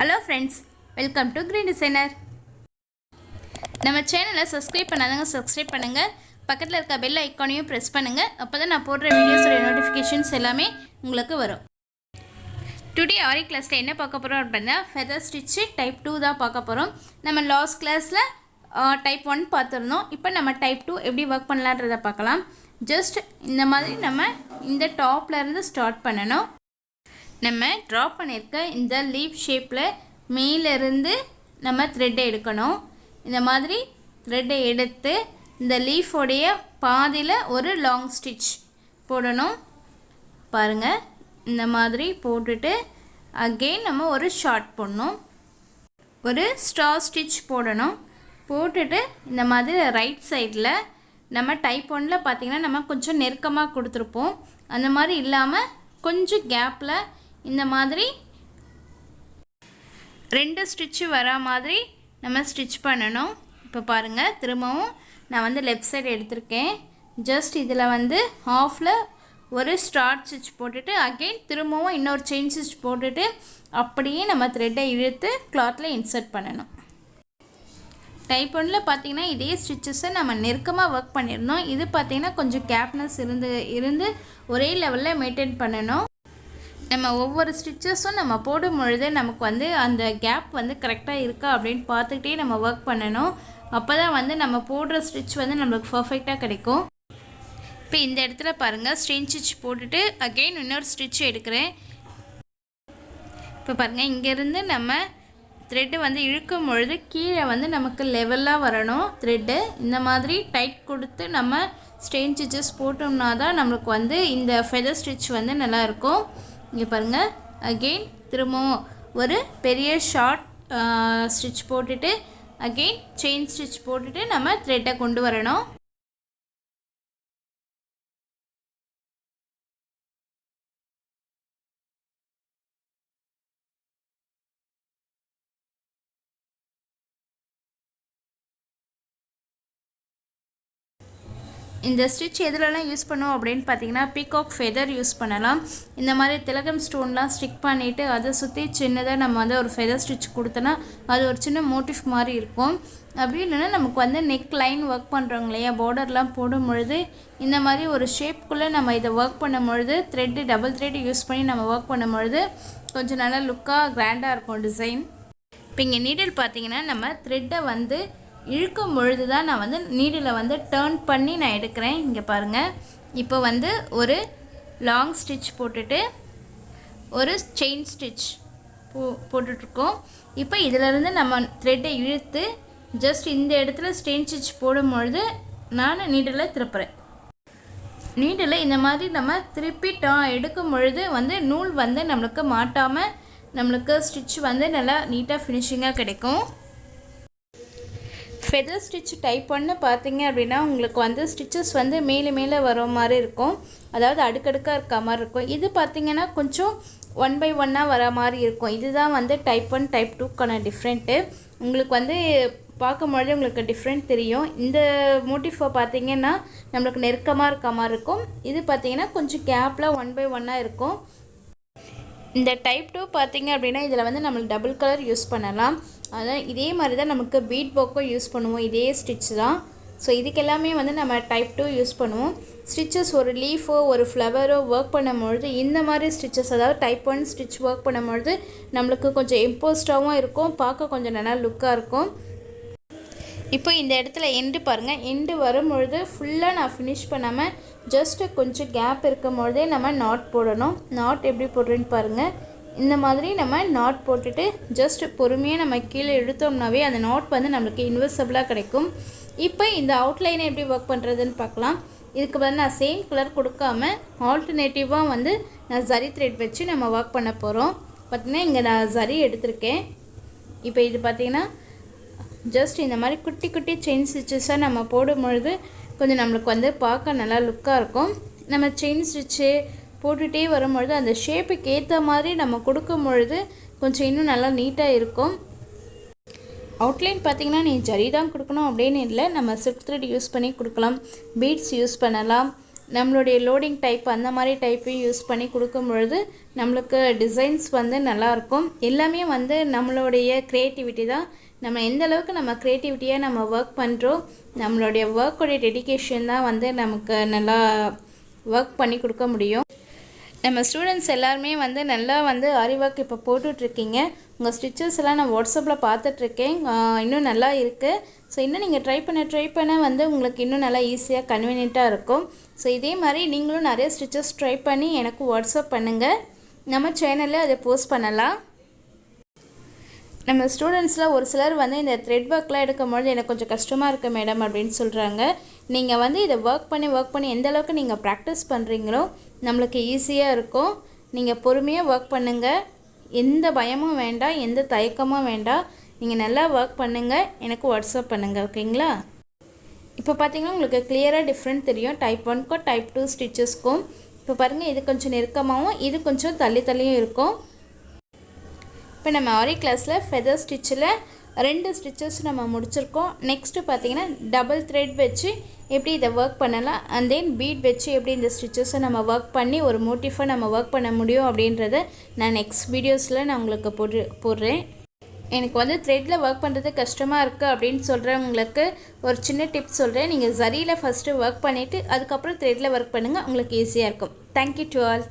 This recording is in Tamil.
Hello friends, welcome to Green Designer. நம்ம சேனலை சப்ஸ்கிரைப் பண்ணாதவங்க சப்ஸ்கிரைப் பண்ணுங்க. பக்கத்துல இருக்க பெல் ஐகானையும் பிரஸ் பண்ணுங்க. அப்பதான் நான் போடுற வீடியோஸோட நோட்டிஃபிகேஷன்ஸ் எல்லாமே உங்களுக்கு வரும். டுடே ஆரி கிளாஸ்ல என்ன பார்க்க போறோம் அப்படினா feather stitch type 2 தான் பார்க்க போறோம். நம்ம லாஸ்ட் கிளாஸ்ல type 1 பார்த்திருந்தோம். இப்போ நம்ம type 2 எப்படி வர்க் பண்ணலாம்ன்றத பார்க்கலாம். ஜஸ்ட் இந்த மாதிரி நம்ம இந்த டாப்ல இருந்து ஸ்டார்ட் பண்ணனும். நம்ம ட்ரா பண்ணிருக்க இந்த லீஃப் ஷேப்ல மேல இருந்து நம்ம த்ரெட் எடுக்கணும். இந்த மாதிரி த்ரெட் எடுத்து இந்த லீஃப் உடைய பாதியில ஒரு லாங் ஸ்டிட்ச் போடணும். பாருங்க இந்த மாதிரி போட்டுட்டு அகைன் நம்ம ஒரு ஷார்ட் போடணும். ஒரு ஸ்டார் ஸ்டிட்ச் போடணும். போட்டுட்டு இந்த மாதிரி ரைட் சைடுல நம்ம டைப் 1ல பாத்தீங்கன்னா நம்ம கொஞ்சம் நெருக்கமா கொடுத்திருப்போம். அந்த மாதிரி இல்லாம கொஞ்சம் கேப்ல இந்த மாதிரி ரெண்டு ஸ்டிட்ச் வரா மாதிரி நம்ம ஸ்டிட்ச் பண்ணனும். இப்போ பாருங்க திரும்பவும் நான் வந்து லெஃப்ட் சைடு எடுத்துர்க்கேன். ஜஸ்ட் இதுல வந்து ஹாஃப்ல ஒரு ஸ்டார் ஸ்டிட்ச் போட்டுட்டு அகைன் திரும்பவும் இன்னொரு செயின் ஸ்டிட்ச் போட்டுட்டு அப்படியே நம்ம த்ரெட்டை இழுத்து கிளாத்ல இன்சர்ட் பண்ணனும். டைப் 1ல பாத்தீங்கன்னா இதே ஸ்டிட்சஸை நம்ம நெருக்கமா வர்க் பண்ணிருந்தோம். இது பாத்தீங்கன்னா கொஞ்சம் கேப்னஸ் இருந்து ஒரே லெவல்ல மெயின்टेन பண்ணனும். நம்ம ஒவ்வொரு ஸ்டிச்சஸும் நம்ம போடும்பொழுது நமக்கு வந்து அந்த கேப் வந்து கரெக்ட்டா இருக்கா அப்படினு பார்த்துட்டே நம்ம வர்க் பண்ணனும். அப்பதான் வந்து நம்ம போடுற ஸ்டிட்ச் வந்து நமக்கு பெர்ஃபெக்ட்டா கிடைக்கும். இப்போ இந்த இடத்துல பாருங்க ஸ்ட்ரெயின் ஸ்டிட்ச் போட்டுட்டு அகைன் இன்னொரு ஸ்டிட்ச் எடுக்கிறேன். இப்போ பாருங்க இங்க இருந்து நம்ம த்ரெட் வந்து இழுக்கும் பொழுது கீழே வந்து நமக்கு லெவலா வரணும் த்ரெட். இந்த மாதிரி டைட் கொடுத்து நம்ம ஸ்ட்ரெயின் ஸ்டிச்சஸ் போட்டோம்னா தான் நமக்கு வந்து இந்த ஃபெதர் ஸ்டிட்ச் வந்து நல்லா இருக்கும். இங்க பாருங்க அகைன் திரும்பவும் ஒரு பெரிய ஷார்ட் ஸ்டிட்ச் போட்டுட்டு அகைன் செயின் ஸ்டிட்ச் போட்டுட்டு நம்ம த்ரெட்டை கொண்டு வரணும். இந்த ஸ்டிட்ச் எதுலலாம் யூஸ் பண்ணுவோம் அப்படினு பாத்தீங்கன்னா பீகாக் ஃபெதர் யூஸ் பண்ணலாம். இந்த மாதிரி திலகம் ஸ்டோன்லாம் ஸ்டிக் பண்ணிட்டு அதை சுத்தி சின்னதா நம்ம வந்து ஒரு ஃபெதர் ஸ்டிட்ச் கொடுத்தனா அது ஒரு சின்ன மோட்டிவ் மாதிரி இருக்கும். அப்படி இல்லனா நமக்கு வந்து நெக் லைன் வர்க் பண்றவங்க இல்லையா borderலாம் போடும்பொழுது இந்த மாதிரி ஒரு ஷேப்க்குள்ள நம்ம இத வர்க் பண்ணும்பொழுது த்ரெட் டபுள் த்ரெட் யூஸ் பண்ணி நம்ம வர்க் பண்ணும்பொழுது கொஞ்சம் நல்ல லுக்கா கிராண்டா இருக்கும் டிசைன். இப்போ இங்க நீடில் பாத்தீங்கன்னா நம்ம த்ரெட்டை வந்து இழுக்கும் பொழுது தான் நான் வந்து நீடில வந்து டர்ன் பண்ணி நான் எடுக்கிறேன். இங்க பாருங்க இப்போ வந்து ஒரு லாங் ஸ்டிட்ச் போட்டுட்டு ஒரு செயின் ஸ்டிட்ச் போட்டுட்டு இருக்கோம். இப்போ இதில இருந்து நம்ம த்ரெட்டை இழுத்து ஜஸ்ட் இந்த இடத்துல செயின் ஸ்டிட்ச் போடும்பொழுது நான் நீடில திருப்புறேன். நீடில இந்த மாதிரி நம்ம திருப்பி எடுக்கும் பொழுது வந்து நூல் வந்து நமக்கு மாட்டாம நமக்கு ஸ்டிட்ச் வந்து நல்லா நீட்டா ஃபினிஷிங்கா கிடைக்கும். feather stitch type 1 பாத்தீங்க அப்படினா உங்களுக்கு வந்து ஸ்டிச்சஸ் வந்து மேலே வர மாதிரி இருக்கும். அதாவது அடுக்கடுக்கா இருக்க மாதிரி இருக்கும். இது பாத்தீங்கன்னா கொஞ்சம் 1 by 1 வர மாதிரி இருக்கும். இதுதான் வந்து type 1 type 2 கான டிஃபரண்ட். உங்களுக்கு வந்து பாக்கும்போது உங்களுக்கு டிஃபரண்ட் தெரியும். இந்த மோட்டிவ் பாத்தீங்கன்னா நமக்கு நெருக்கமா இருக்க மாதிரி இருக்கும். இது பாத்தீங்கன்னா கொஞ்சம் கேப்ல 1 by 1 இருக்கும். இந்த டைப் 2 பாத்தீங்க அப்படினா இதல வந்து நம்ம டபுள் கலர் யூஸ் பண்ணலாம். அதான் இதே மாதிரி தான் நமக்கு பீட் போக்கோ யூஸ் பண்ணுவோம். இதே ஸ்டிட்ச் தான். சோ இதுக்கு எல்லாமே வந்து நம்ம டைப் 2 யூஸ் பண்ணுவோம். ஸ்டிச்சஸ் ஒரு லீஃபோ ஒரு ஃப்ளவரோ வர்க் பண்ணும்போது இந்த மாதிரி ஸ்டிச்சஸ் அதாவது டைப் 1 ஸ்டிட்ச் வர்க் பண்ணும்போது நமக்கு கொஞ்சம் இம்போஸ்டாவும் இருக்கும். பார்க்க கொஞ்சம் நல்லா லுக்கா இருக்கும். இப்போ இந்த இடத்துல எண்ட் பாருங்க. எண்ட் வரும்போது ஃபுல்லா நான் finish பண்ணாம ஜஸ்ட் கொஞ்சம் கேப் இருக்கும்போதே நம்ம நாட் போடணும். நாட் எப்படி போடுறேன்னு பாருங்க. இந்த மாதிரி நம்ம நாட் போட்டுட்டு ஜஸ்ட் பொறுமையா நம்ம கீழ இழுத்தோம்னாவே அந்த நாட் வந்து நமக்கு இன்விசிபிளா கிடைக்கும். இப்போ இந்த அவுட்லைனை எப்படி வர்க் பண்றதுன்னு பார்க்கலாம். இதுக்கு பதிலா நான் சேம் கலர் கொடுக்காம ஆல்டர்னேட்டிவா வந்து நான் ஜரி த்ரெட் வச்சு நம்ம வர்க் பண்ண போறோம். பாத்தீங்கன்னா இங்க நான் ஜரி எடுத்துர்க்கேன். இப்போ இது பாத்தீங்கன்னா ஜஸ்ட் இந்த மாதிரி குட்டி குட்டி செயின் ஸ்டிச்சஸா நம்ம போடும்போது கொஞ்சம் நமக்கு வந்து பார்க்க நல்லா லுக்கா இருக்கும். நம்ம செயின் ஸ்டிட்ச் போட்டுட்டே வரும்போது அந்த ஷேப்புக்கு ஏத்த மாதிரி நம்ம கொடுக்கும்போது கொஞ்சம் இன்னும் நல்லா நீட்டா இருக்கும். அவுட்லைன் பாத்தீங்கன்னா நீ ஜரி தான் கொடுக்கணும் அப்படினு இல்ல. நம்ம silk thread யூஸ் பண்ணி கொடுக்கலாம். பீட்ஸ் யூஸ் பண்ணலாம். நம்மளுடைய லோடிங் டைப் அந்த மாதிரி டைப்பையும் யூஸ் பண்ணி கொடுக்கும் பொழுது நம்மளுக்கு டிசைன்ஸ் வந்து நல்லாயிருக்கும். எல்லாமே வந்து நம்மளுடைய க்ரியேட்டிவிட்டி தான். நம்ம எந்த அளவுக்கு நம்ம க்ரியேட்டிவிட்டியாக நம்ம ஒர்க் பண்ணுறோம், நம்மளுடைய ஒர்க்குடைய டெடிகேஷன் தான் வந்து நமக்கு நல்லா ஒர்க் பண்ணி கொடுக்க முடியும். நம்ம ஸ்டூடெண்ட்ஸ் எல்லாருமே வந்து நல்லா வந்து ஆரி ஒர்க் இப்போ போட்டுட்ருக்கீங்க. உங்கள் ஸ்டிச்சஸ் எல்லாம் நான் வாட்ஸ்அப்பில் பார்த்துட்ருக்கேன். இன்னும் நல்லா இருக்குது. ஸோ இன்னும் நீங்கள் ட்ரை பண்ண வந்து உங்களுக்கு இன்னும் நல்லா ஈஸியாக கன்வீனியண்ட்டாக இருக்கும். ஸோ இதே மாதிரி நீங்களும் நிறைய ஸ்டிச்சஸ் ட்ரை பண்ணி எனக்கு வாட்ஸ்அப் பண்ணுங்கள். நம்ம சேனலில் அதை போஸ்ட் பண்ணலாம். நம்ம ஸ்டூடெண்ட்ஸில் ஒரு சிலர் வந்து இந்த த்ரெட் ஒர்க்லாம் எடுக்கும்பொழுது எனக்கு கொஞ்சம் கஷ்டமாக இருக்குது மேடம் அப்படின்னு சொல்கிறாங்க. நீங்கள் வந்து இதை ஒர்க் பண்ணி எந்த அளவுக்கு நீங்கள் ப்ராக்டிஸ் பண்ணுறீங்களோ நம்மளுக்கு ஈஸியாக இருக்கும். நீங்கள் பொறுமையாக ஒர்க் பண்ணுங்கள். எந்த பயமும் வேண்டாம், எந்த தயக்கமும் வேண்டாம். நீங்கள் நல்லா ஒர்க் பண்ணுங்கள், எனக்கு வாட்ஸ்அப் பண்ணுங்கள். ஓகேங்களா? இப்போ பார்த்தீங்கன்னா உங்களுக்கு கிளியராக டிஃப்ரெண்ட் தெரியும் டைப் 1க்கும் டைப் 2 ஸ்டிச்சஸ்க்கும். இப்போ பாருங்கள், இது கொஞ்சம் நெருக்கமாகவும் இது கொஞ்சம் தள்ளியும் இருக்கும். இப்போ நம்ம ஆரி கிளாஸில் ஃபெதர் ஸ்டிச்சில் 2 ஸ்டிச்சஸ் நம்ம முடிச்சிருக்கோம். நெக்ஸ்ட்டு பார்த்தீங்கன்னா டபுள் த்ரெட் வச்சு எப்படி இதை ஒர்க் பண்ணலாம், அண்ட் தென் பீட் வச்சு எப்படி இந்த ஸ்டிச்சஸை நம்ம ஒர்க் பண்ணி ஒரு மோட்டிஃபாக நம்ம ஒர்க் பண்ண முடியும் அப்படின்றத நான் நெக்ஸ்ட் வீடியோஸில் நான் உங்களுக்கு போடுறேன். எனக்கு வந்து த்ரெட்டில் ஒர்க் பண்ணுறது கஷ்டமாக இருக்குது அப்படின்னு சொல்கிறவங்களுக்கு ஒரு சின்ன டிப்ஸ் சொல்கிறேன். நீங்கள் ஜரியில் ஃபஸ்ட்டு ஒர்க் பண்ணிவிட்டு அதுக்கப்புறம் த்ரெட்டில் ஒர்க் பண்ணுங்கள், உங்களுக்கு ஈஸியாக இருக்கும். Thank you to all.